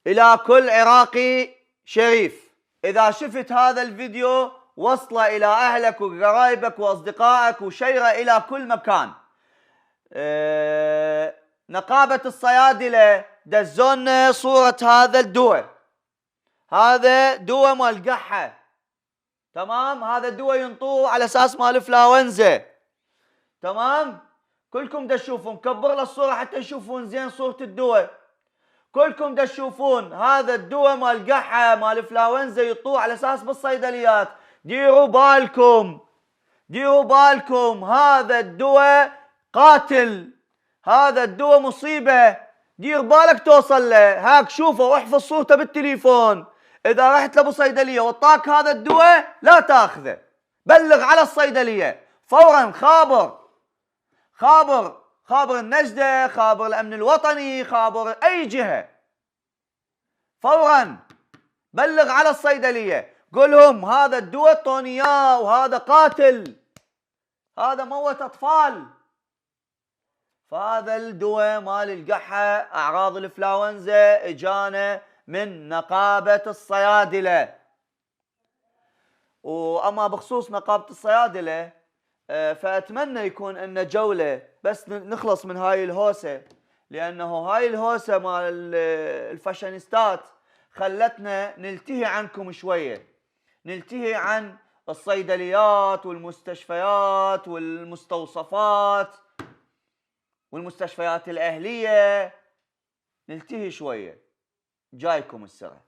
إلى كل عراقي شريف، إذا شفت هذا الفيديو وصله إلى أهلك وقرايبك وأصدقائك وشيره إلى كل مكان. نقابة الصيادلة دزونا صورة هذا الدواء، هذا دواء مال قحة، تمام؟ هذا الدواء ينطوه على أساس مال انفلونزا، تمام؟ كلكم دا تشوفون، كبر الصورة حتى تشوفون زين صورة الدواء. كلكم دا تشوفون هذا الدواء مال قحة مال انفلونزا يطوه على أساس بالصيدليات. ديروا بالكم، ديروا بالكم، هذا الدواء قاتل، هذا الدواء مصيبة، دير بالك توصل له. هاك شوفه واحفظ صورته بالتليفون. إذا رحت لأبو صيدلية وطاك هذا الدواء لا تاخذه، بلغ على الصيدلية فورا، خابر النجدة، خابر الأمن الوطني، خابر أي جهة، فورا بلغ على الصيدلية، قولهم هذا الدواء طوني اياه وهذا قاتل، هذا موت أطفال. فهذا الدواء مال القحة أعراض الانفلونزا إجانا من نقابة الصيادلة. وأما بخصوص نقابة الصيادلة فأتمنى يكون أن جولة بس نخلص من هاي الهوسة، لأنه هاي الهوسة مال الفاشينيستات خلتنا نلتهي عنكم شوية، نلتهي عن الصيدليات والمستشفيات والمستوصفات والمستشفيات الأهلية، نلتهي شوية. جايكم السرعة.